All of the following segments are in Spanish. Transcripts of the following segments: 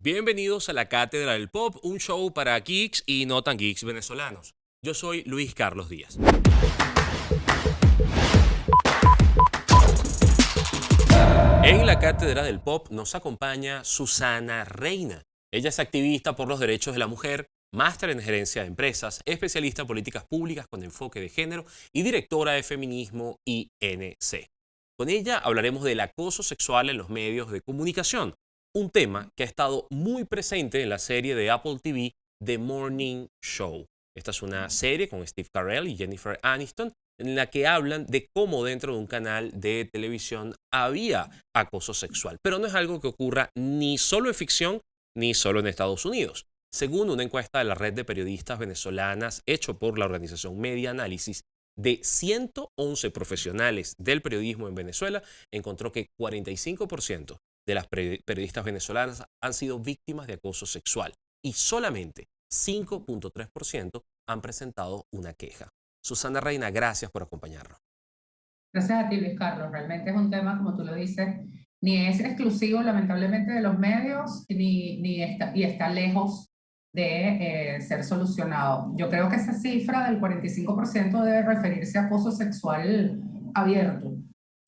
Bienvenidos a la Cátedra del Pop, un show para geeks y no tan geeks venezolanos. Yo soy Luis Carlos Díaz. En la Cátedra del Pop nos acompaña Susana Reina. Ella es activista por los derechos de la mujer, máster en gerencia de empresas, especialista en políticas públicas con enfoque de género y directora de Feminismo INC. Con ella hablaremos del acoso sexual en los medios de comunicación, un tema que ha estado muy presente en la serie de Apple TV The Morning Show. Esta es una serie con Steve Carell y Jennifer Aniston en la que hablan de cómo dentro de un canal de televisión había acoso sexual. Pero no es algo que ocurra ni solo en ficción ni solo en Estados Unidos. Según una encuesta de la red de periodistas venezolanas hecho por la organización Media Análisis, de 111 profesionales del periodismo en Venezuela, encontró que 45% de las periodistas venezolanas han sido víctimas de acoso sexual y solamente 5.3% han presentado una queja. Susana Reina, gracias por acompañarnos. Gracias a ti, Luis Carlos. Realmente es un tema, como tú lo dices, ni es exclusivo, lamentablemente, de los medios, y está lejos de ser solucionado. Yo creo que esa cifra del 45% debe referirse a acoso sexual abierto,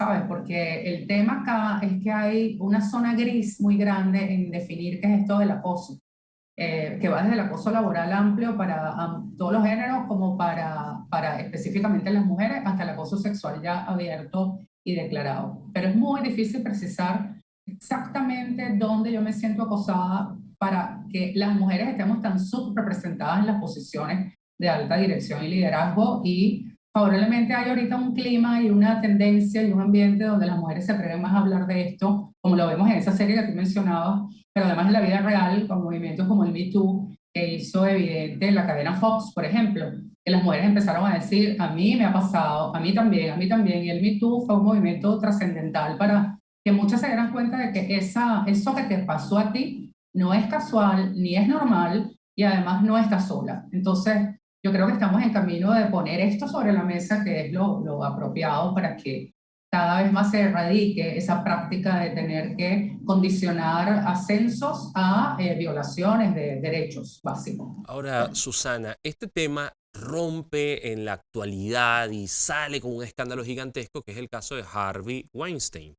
¿sabes? Porque el tema acá es que hay una zona gris muy grande en definir qué es esto del acoso, que va desde el acoso laboral amplio para todos los géneros, como para específicamente las mujeres, hasta el acoso sexual ya abierto y declarado. Pero es muy difícil precisar exactamente dónde yo me siento acosada para que las mujeres estemos tan subrepresentadas en las posiciones de alta dirección y liderazgo, y favorablemente hay ahorita un clima y una tendencia y un ambiente donde las mujeres se atreven más a hablar de esto, como lo vemos en esa serie que tú mencionabas, pero además en la vida real, con movimientos como el Me Too, que hizo evidente la cadena Fox, por ejemplo, que las mujeres empezaron a decir, a mí me ha pasado, a mí también, y el Me Too fue un movimiento trascendental para que muchas se dieran cuenta de que eso que te pasó a ti no es casual, ni es normal, y además no estás sola. Entonces, yo creo que estamos en camino de poner esto sobre la mesa, que es lo apropiado para que cada vez más se erradique esa práctica de tener que condicionar ascensos a violaciones de derechos básicos. Ahora, Susana, este tema rompe en la actualidad y sale con un escándalo gigantesco que es el caso de Harvey Weinstein.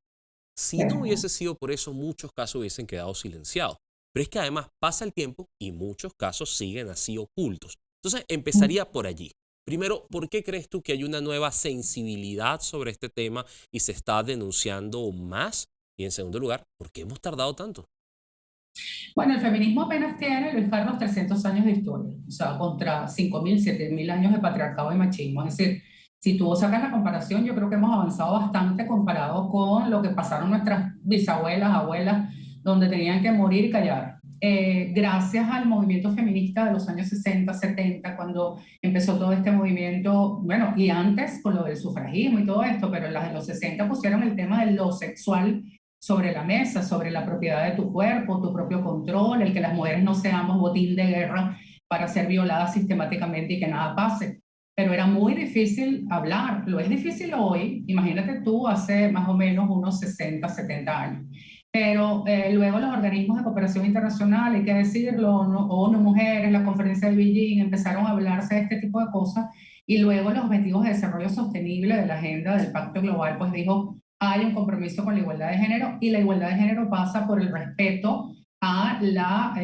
Si no hubiese sido por eso, muchos casos hubiesen quedado silenciados. Pero es que además pasa el tiempo y muchos casos siguen así ocultos. Entonces, empezaría por allí. Primero, ¿por qué crees tú que hay una nueva sensibilidad sobre este tema y se está denunciando más? Y en segundo lugar, ¿por qué hemos tardado tanto? Bueno, el feminismo apenas tiene, Luis Carlos, 300 años de historia, o sea, contra 5.000, 7.000 años de patriarcado y machismo. Es decir, si tú sacas la comparación, yo creo que hemos avanzado bastante comparado con lo que pasaron nuestras bisabuelas, abuelas, donde tenían que morir y callar. Gracias al movimiento feminista de los años 60, 70, cuando empezó todo este movimiento, bueno, y antes con lo del sufragismo y todo esto, pero en las de los 60 pusieron el tema de lo sexual sobre la mesa, sobre la propiedad de tu cuerpo, tu propio control, el que las mujeres no seamos botín de guerra para ser violadas sistemáticamente y que nada pase. Pero era muy difícil hablar, lo es difícil hoy, imagínate tú hace más o menos unos 60, 70 años. Pero luego los organismos de cooperación internacional, hay que decirlo, ONU Mujeres, la conferencia de Beijing, empezaron a hablarse de este tipo de cosas, y luego los objetivos de desarrollo sostenible de la agenda del Pacto Global, pues dijo, hay un compromiso con la igualdad de género, y la igualdad de género pasa por el respeto a la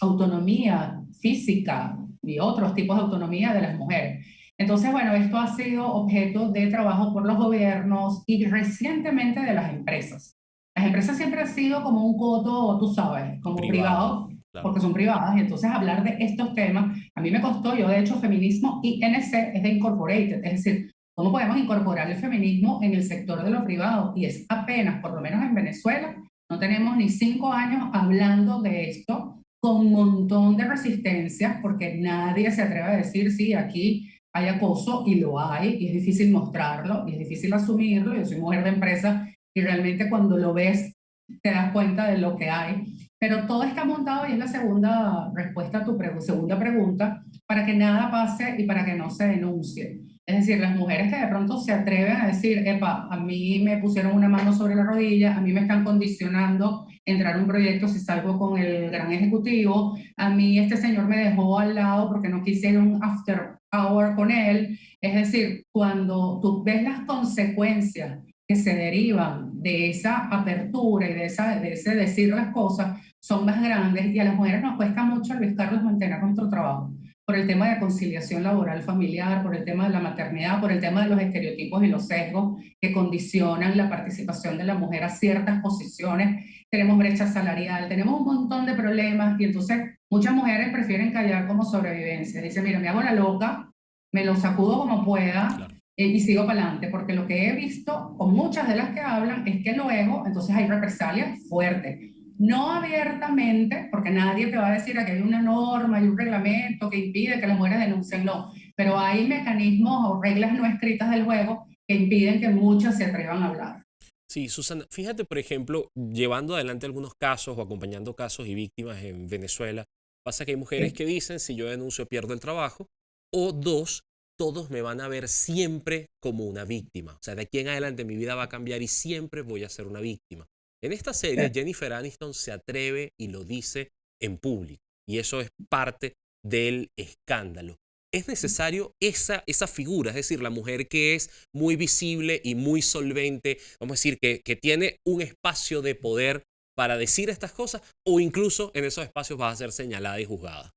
autonomía física y otros tipos de autonomía de las mujeres. Entonces, bueno, esto ha sido objeto de trabajo por los gobiernos y recientemente de las empresas. Las empresas siempre han sido como un coto, tú sabes, como Privado, privado, claro. porque son privadas, y entonces hablar de estos temas, a mí me costó. Yo de hecho feminismo y NC es de Incorporated, es decir, ¿cómo podemos incorporar el feminismo en el sector de lo privado? Y es apenas, por lo menos en Venezuela, no tenemos ni 5 años hablando de esto, con un montón de resistencias, porque nadie se atreve a decir, sí, aquí hay acoso, y lo hay, y es difícil mostrarlo, y es difícil asumirlo. Yo soy mujer de empresa, y realmente cuando lo ves te das cuenta de lo que hay. Pero todo está montado, y es la segunda respuesta a tu segunda pregunta, para que nada pase y para que no se denuncie. Es decir, las mujeres que de pronto se atreven a decir, epa, a mí me pusieron una mano sobre la rodilla, a mí me están condicionando entrar a un proyecto si salgo con el gran ejecutivo, a mí este señor me dejó al lado porque no quise ir a un after hour con él. Es decir, cuando tú ves las consecuencias que se derivan de esa apertura y de ese decir las cosas, son más grandes y a las mujeres nos cuesta mucho, Luis Carlos, mantener nuestro trabajo por el tema de conciliación laboral familiar, por el tema de la maternidad, por el tema de los estereotipos y los sesgos que condicionan la participación de la mujer a ciertas posiciones. Tenemos brecha salarial, tenemos un montón de problemas y entonces muchas mujeres prefieren callar como sobrevivencia. Dicen, mira, me hago la loca, me lo sacudo como pueda, Claro. y sigo para adelante, porque lo que he visto con muchas de las que hablan es que luego, entonces hay represalias fuertes. No abiertamente, porque nadie te va a decir que hay una norma y un reglamento que impide que las mujeres denuncien, no, pero hay mecanismos o reglas no escritas del juego que impiden que muchas se atrevan a hablar. Sí, Susana, fíjate, por ejemplo, llevando adelante algunos casos o acompañando casos y víctimas en Venezuela, pasa que hay mujeres Sí. que dicen, si yo denuncio pierdo el trabajo, o dos, todos me van a ver siempre como una víctima. O sea, de aquí en adelante mi vida va a cambiar y siempre voy a ser una víctima. En esta serie, Jennifer Aniston se atreve y lo dice en público, y eso es parte del escándalo. Es necesario esa figura, es decir, la mujer que es muy visible y muy solvente, vamos a decir, que tiene un espacio de poder para decir estas cosas, o incluso en esos espacios va a ser señalada y juzgada.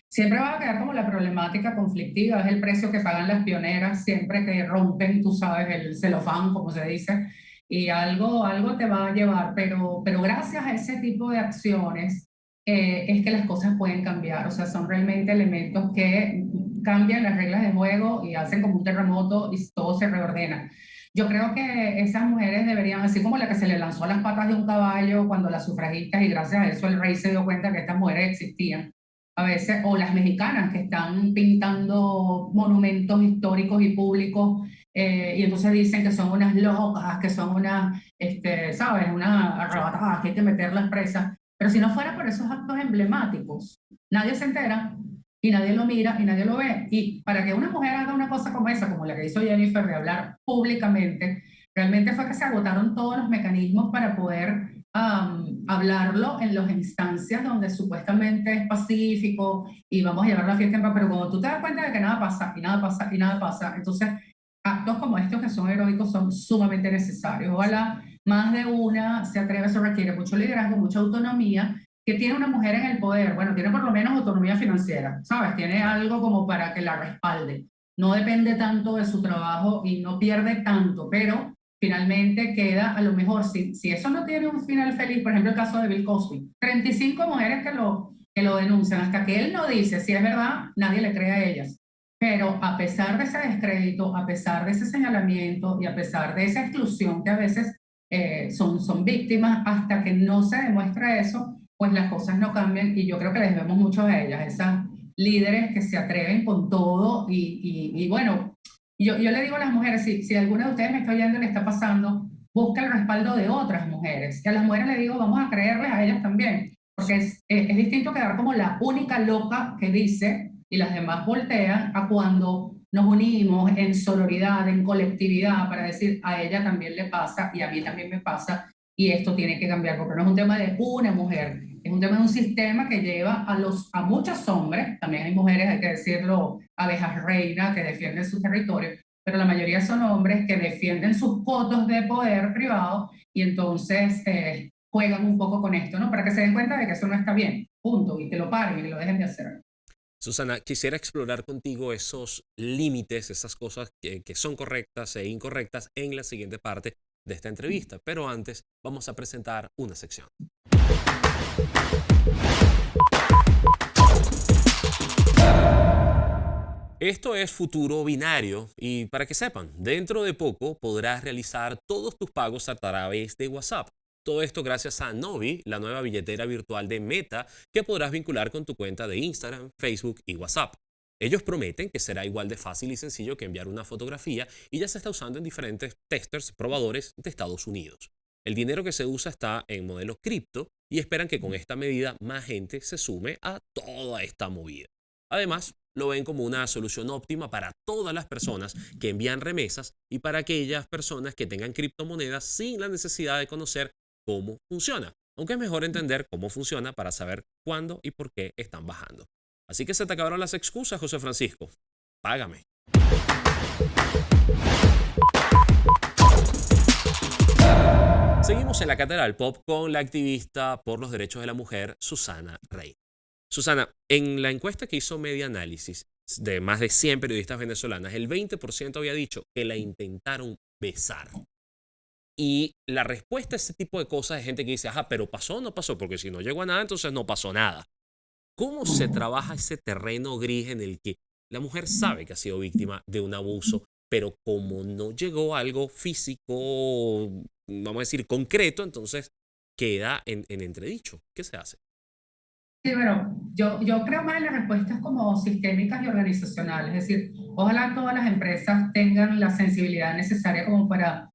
Siempre va a quedar como la problemática conflictiva, es el precio que pagan las pioneras siempre que rompen, tú sabes, el celofán, como se dice, y algo te va a llevar, pero gracias a ese tipo de acciones es que las cosas pueden cambiar, o sea, son realmente elementos que cambian las reglas de juego y hacen como un terremoto y todo se reordena. Yo creo que esas mujeres deberían, así como la que se le lanzó a las patas de un caballo cuando las sufragistas, y gracias a eso el rey se dio cuenta que estas mujeres existían a veces, o las mexicanas que están pintando monumentos históricos y públicos, y entonces dicen que son unas locas, que son unas, ¿sabes? Unas Sí. arrebatadas, que hay que meterlas presas. Pero si no fuera por esos actos emblemáticos, nadie se entera y nadie lo mira y nadie lo ve. Y para que una mujer haga una cosa como esa, como la que hizo Jennifer, de hablar públicamente, realmente fue que se agotaron todos los mecanismos para poder hablarlo en las instancias donde supuestamente es pacífico y vamos a llevar la fiesta en paz, pero cuando tú te das cuenta de que nada pasa y nada pasa y nada pasa, entonces actos como estos que son heroicos son sumamente necesarios. Ojalá más de una se atreve, eso requiere mucho liderazgo, mucha autonomía, que tiene una mujer en el poder, bueno, tiene por lo menos autonomía financiera, ¿sabes? Tiene Claro. algo como para que la respalde. No depende tanto de su trabajo y no pierde tanto, pero finalmente queda, a lo mejor, si eso no tiene un final feliz, por ejemplo, el caso de Bill Cosby, 35 mujeres que lo denuncian, hasta que él no dice si es verdad, nadie le cree a ellas. Pero a pesar de ese descrédito, a pesar de ese señalamiento y a pesar de esa exclusión que a veces son víctimas, hasta que no se demuestra eso, pues las cosas no cambian y yo creo que les debemos mucho a ellas, esas líderes que se atreven con todo y bueno, yo le digo a las mujeres, si alguna de ustedes me está oyendo y le está pasando, busca el respaldo de otras mujeres. Y a las mujeres le digo, vamos a creerles a ellas también, porque Sí. es distinto quedar como la única loca que dice y las demás voltean a cuando nos unimos en sororidad, en colectividad, para decir a ella también le pasa y a mí también me pasa y esto tiene que cambiar, porque no es un tema de una mujer, es un tema de un sistema que lleva a muchos hombres, también hay mujeres, hay que decirlo, abejas reinas que defienden su territorio, pero la mayoría son hombres que defienden sus cotos de poder privado y entonces juegan un poco con esto, ¿no? Para que se den cuenta de que eso no está bien, punto, y que lo paren y que lo dejen de hacer. Susana, quisiera explorar contigo esos límites, esas cosas que son correctas e incorrectas en la siguiente parte de esta entrevista. Pero antes vamos a presentar una sección. Esto es Futuro Binario y para que sepan, dentro de poco podrás realizar todos tus pagos a través de WhatsApp. Todo esto gracias a Novi, la nueva billetera virtual de Meta que podrás vincular con tu cuenta de Instagram, Facebook y WhatsApp. Ellos prometen que será igual de fácil y sencillo que enviar una fotografía y ya se está usando en diferentes testers probadores de Estados Unidos. El dinero que se usa está en modelos cripto y esperan que con esta medida más gente se sume a toda esta movida. Además, lo ven como una solución óptima para todas las personas que envían remesas y para aquellas personas que tengan criptomonedas sin la necesidad de conocer cómo funciona. Aunque es mejor entender cómo funciona para saber cuándo y por qué están bajando. Así que se te acabaron las excusas, José Francisco. Págame. Seguimos en la Cátedra del Pop con la activista por los derechos de la mujer, Susana Reina. Susana, en la encuesta que hizo Media Análisis de más de 100 periodistas venezolanas, el 20% había dicho que la intentaron besar. Y la respuesta a ese tipo de cosas es gente que dice, ajá, pero pasó o no pasó, porque si no llegó a nada, entonces no pasó nada. ¿Cómo se trabaja ese terreno gris en el que la mujer sabe que ha sido víctima de un abuso, pero como no llegó a algo físico, vamos a decir, concreto, entonces queda en entredicho? ¿Qué se hace? Sí, bueno, yo creo más en las respuestas como sistémicas y organizacionales, es decir, ojalá todas las empresas tengan la sensibilidad necesaria como para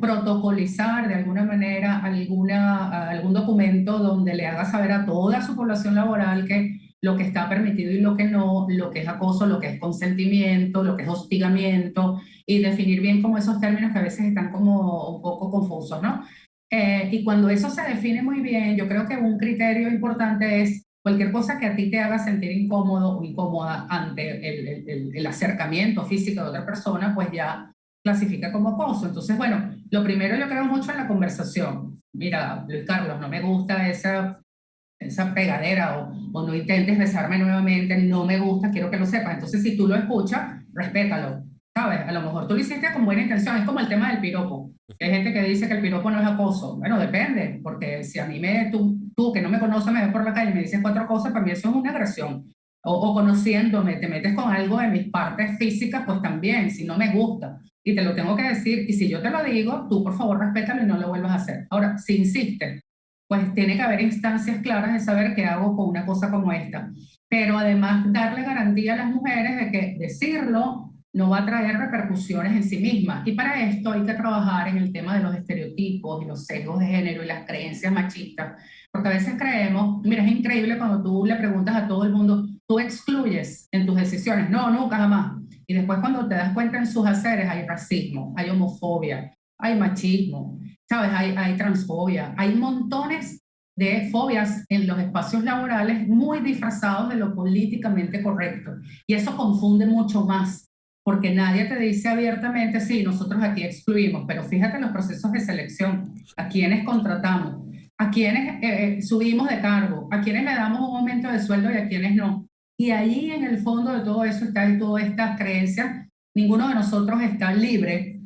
protocolizar de alguna manera algún documento donde le haga saber a toda su población laboral que lo que está permitido y lo que no, lo que es acoso, lo que es consentimiento, lo que es hostigamiento, y definir bien como esos términos que a veces están como un poco confusos, ¿no? Y cuando eso se define muy bien, yo creo que un criterio importante es cualquier cosa que a ti te haga sentir incómodo o incómoda ante el acercamiento físico de otra persona, pues ya clasifica como acoso. Entonces, bueno, lo primero yo creo mucho en la conversación. Mira, Luis Carlos, no me gusta esa pegadera o no intentes besarme nuevamente, no me gusta, quiero que lo sepas. Entonces, si tú lo escuchas, respétalo, ¿sabes? A lo mejor tú lo hiciste con buena intención, es como el tema del piropo. Hay gente que dice que el piropo no es acoso. Bueno, depende, porque si a mí tú que no me conoces me ves por la calle y me dices cuatro cosas, para mí eso es una agresión. O conociéndome, te metes con algo de mis partes físicas, pues también, si no me gusta. Y te lo tengo que decir, y si yo te lo digo, tú por favor respétalo y no lo vuelvas a hacer. Ahora, si insistes, pues tiene que haber instancias claras de saber qué hago con una cosa como esta. Pero además darle garantía a las mujeres de que decirlo no va a traer repercusiones en sí misma. Y para esto hay que trabajar en el tema de los estereotipos y los sesgos de género y las creencias machistas. Porque a veces creemos, mira, es increíble cuando tú le preguntas a todo el mundo, tú excluyes en tus decisiones. No, nunca jamás. Y después cuando te das cuenta en sus haceres hay racismo, hay homofobia, hay machismo, ¿sabes? Hay transfobia, hay montones de fobias en los espacios laborales muy disfrazados de lo políticamente correcto. Y eso confunde mucho más, porque nadie te dice abiertamente, sí, nosotros aquí excluimos, pero fíjate los procesos de selección, a quienes contratamos, a quienes subimos de cargo, a quienes le damos un aumento de sueldo y a quienes no. Y ahí en el fondo de todo eso está toda esta creencia. Ninguno de nosotros está libre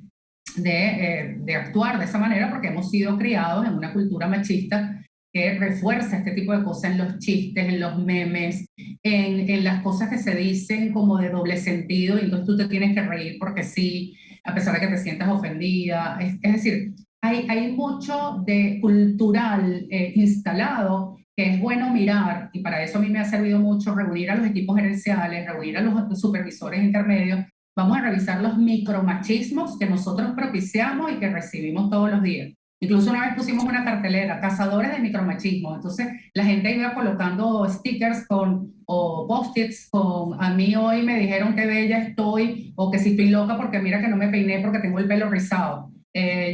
de actuar de esa manera porque hemos sido criados en una cultura machista que refuerza este tipo de cosas en los chistes, en los memes, en las cosas que se dicen como de doble sentido, y entonces tú te tienes que reír porque sí, a pesar de que te sientas ofendida. Es decir, hay mucho de cultural instalado que es bueno mirar, y para eso a mí me ha servido mucho reunir a los equipos gerenciales, reunir a los supervisores intermedios. Vamos a revisar los micromachismos que nosotros propiciamos y que recibimos todos los días. Incluso una vez pusimos una cartelera, cazadores de micromachismo. Entonces la gente iba colocando stickers o post-its con a mí hoy me dijeron que bella estoy, o que si estoy loca porque mira que no me peiné porque tengo el pelo rizado.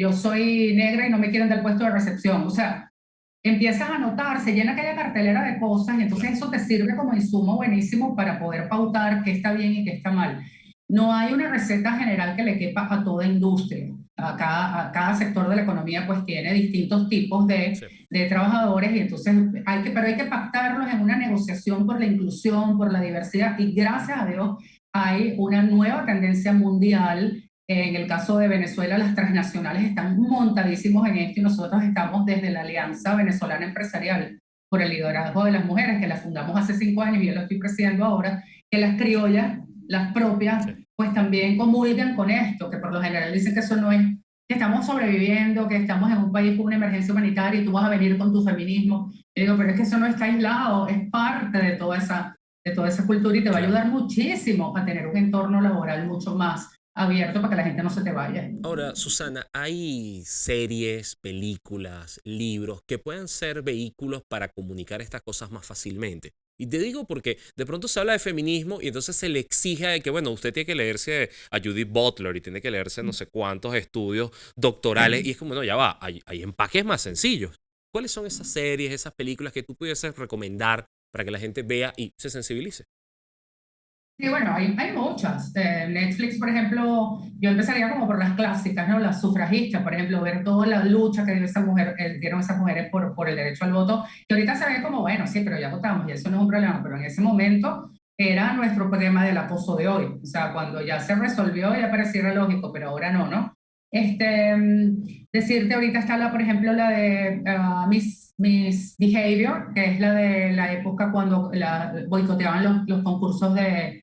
Yo soy negra y no me quieren dar puesto de recepción. O sea, empiezas a notar, se llena aquella cartelera de cosas y entonces eso te sirve como insumo buenísimo para poder pautar qué está bien y qué está mal. No hay una receta general que le quepa a toda industria. A cada sector de la economía pues tiene distintos tipos Sí. de trabajadores, y entonces pero hay que pactarlos en una negociación por la inclusión, por la diversidad, y gracias a Dios hay una nueva tendencia mundial. En el caso de Venezuela, las transnacionales están montadísimos en esto y nosotros estamos desde la Alianza Venezolana Empresarial por el liderazgo de las mujeres, que la fundamos hace 5 años y yo la estoy presidiendo ahora, que las criollas, las propias, Sí. pues también comulgan con esto, que por lo general dicen que eso no es, que estamos sobreviviendo, que estamos en un país con una emergencia humanitaria y tú vas a venir con tu feminismo. Y digo, pero es que eso no está aislado, es parte de toda esa cultura y te va a Claro. ayudar muchísimo a tener un entorno laboral mucho más abierto para que la gente no se te vaya. Ahora, Susana, ¿hay series, películas, libros que puedan ser vehículos para comunicar estas cosas más fácilmente? Y te digo porque de pronto se habla de feminismo y entonces se le exige de que, bueno, usted tiene que leerse a Judith Butler y tiene que leerse no sé cuántos estudios doctorales. Y es como, no, ya va, hay empaques más sencillos. ¿Cuáles son esas series, esas películas que tú pudieses recomendar para que la gente vea y se sensibilice? Sí, bueno, hay muchas. Netflix, por ejemplo, yo empezaría como por las clásicas, ¿no? Las sufragistas, por ejemplo, ver toda la lucha que dio esa mujer, dieron esas mujeres por el derecho al voto, que ahorita se ve como, bueno, sí, pero ya votamos y eso no es un problema, pero en ese momento era nuestro problema del acoso de hoy. O sea, cuando ya se resolvió ya pareciera lógico, pero ahora no, ¿no? Decirte ahorita está por ejemplo, la de Miss Behavior, que es la de la época cuando boicoteaban los concursos de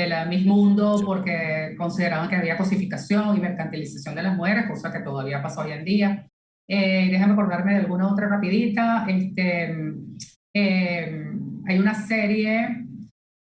la Miss Mundo Sí. porque consideraban que había cosificación y mercantilización de las mujeres, cosa que todavía pasa hoy en día. Déjame acordarme de alguna otra rapidita. Hay una serie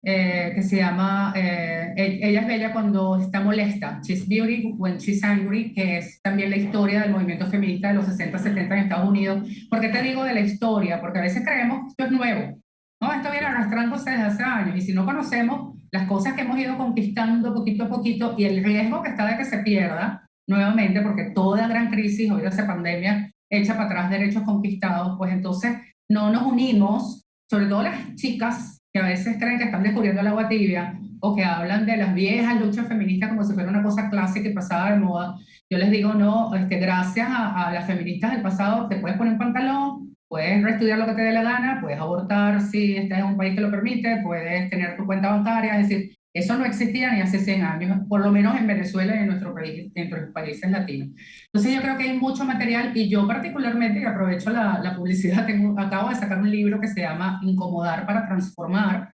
que se llama Ella es bella cuando está molesta, She's Beauty When She's Angry, que es también la historia del movimiento feminista de los 60-70 en Estados Unidos. ¿Por qué te digo de la historia? Porque a veces creemos que esto es nuevo, ¿no? Esto viene arrastrándose desde hace años y si no conocemos las cosas que hemos ido conquistando poquito a poquito y el riesgo que está de que se pierda nuevamente, porque toda gran crisis, hoy esa pandemia echa para atrás derechos conquistados, pues entonces no nos unimos, sobre todo las chicas que a veces creen que están descubriendo el agua tibia o que hablan de las viejas luchas feministas como si fuera una cosa clásica y pasada de moda. Yo les digo, no, gracias a las feministas del pasado te puedes poner un pantalón, puedes reestudiar lo que te dé la gana, puedes abortar si estás en un país que lo permite, puedes tener tu cuenta bancaria, es decir, eso no existía ni hace 100 años, por lo menos en Venezuela y en nuestro país, en nuestros países latinos. Entonces yo creo que hay mucho material y yo particularmente, y aprovecho la publicidad, acabo de sacar un libro que se llama Incomodar para Transformar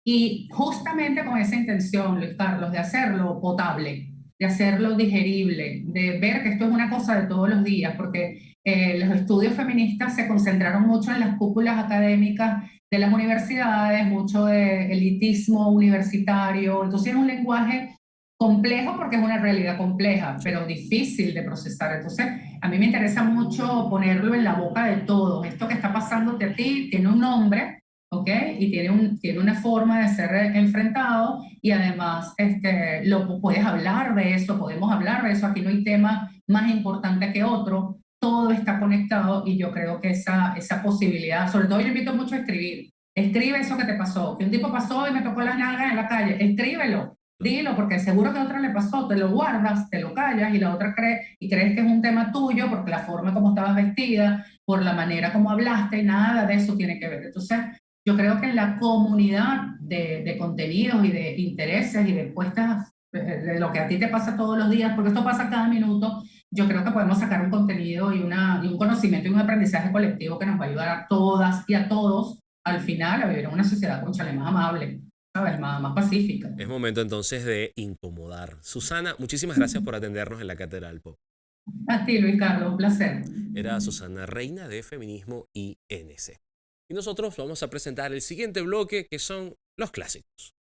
y justamente con esa intención, Luis Carlos, de hacerlo potable, de hacerlo digerible, de ver que esto es una cosa de todos los días, porque los estudios feministas se concentraron mucho en las cúpulas académicas de las universidades, mucho de elitismo universitario, entonces es un lenguaje complejo porque es una realidad compleja, Sí. pero difícil de procesar. Entonces, a mí me interesa mucho ponerlo en la boca de todos. Esto que está pasándote a ti tiene un nombre, ¿ok? Y tiene una forma de ser enfrentado y además puedes hablar de eso, podemos hablar de eso. Aquí no hay tema más importante que otro. Todo está conectado y yo creo que esa posibilidad, sobre todo yo invito mucho a escribir. Escribe eso que te pasó. Que un tipo pasó y me tocó las nalgas en la calle. Escríbelo. Dilo, porque seguro que a otra le pasó, te lo guardas, te lo callas y la otra cree y crees que es un tema tuyo porque la forma como estabas vestida, por la manera como hablaste, nada de eso tiene que ver. Entonces, yo creo que en la comunidad de contenidos y de intereses y de puestas de lo que a ti te pasa todos los días, porque esto pasa cada minuto, yo creo que podemos sacar un contenido y un conocimiento y un aprendizaje colectivo que nos va a ayudar a todas y a todos al final a vivir en una sociedad, cónchale, más amable, ¿sabes? Más pacífica. Es momento entonces de incomodar. Susana, muchísimas gracias por atendernos en la Catedral Pop. A ti, Luis Carlos, un placer. Era Susana Reina de Feminismo INC. Y nosotros vamos a presentar el siguiente bloque, que son los clásicos.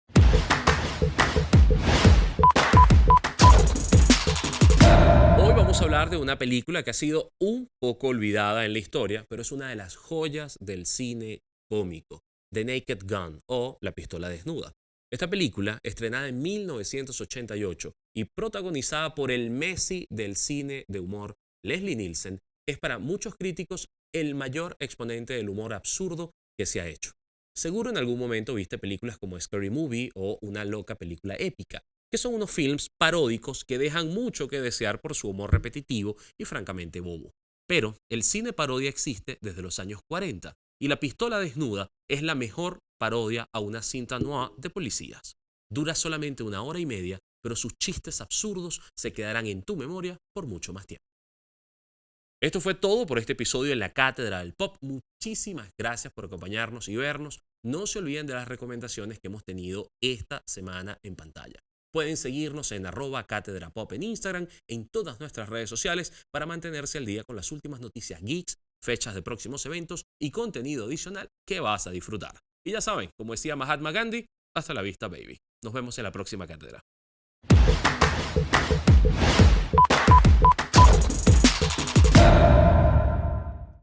Hoy vamos a hablar de una película que ha sido un poco olvidada en la historia, pero es una de las joyas del cine cómico, The Naked Gun o La Pistola Desnuda. Esta película, estrenada en 1988 y protagonizada por el Messi del cine de humor, Leslie Nielsen, es para muchos críticos el mayor exponente del humor absurdo que se ha hecho. Seguro en algún momento viste películas como Scary Movie o Una loca película épica, que son unos films paródicos que dejan mucho que desear por su humor repetitivo y francamente bobo. Pero el cine parodia existe desde los años 40 y La Pistola Desnuda es la mejor parodia a una cinta noir de policías. Dura solamente 1 hora y media, pero sus chistes absurdos se quedarán en tu memoria por mucho más tiempo. Esto fue todo por este episodio en la Cátedra del Pop. Muchísimas gracias por acompañarnos y vernos. No se olviden de las recomendaciones que hemos tenido esta semana en pantalla. Pueden seguirnos en @CátedraPop en Instagram, en todas nuestras redes sociales para mantenerse al día con las últimas noticias geeks, fechas de próximos eventos y contenido adicional que vas a disfrutar. Y ya saben, como decía Mahatma Gandhi, hasta la vista, baby. Nos vemos en la próxima cátedra.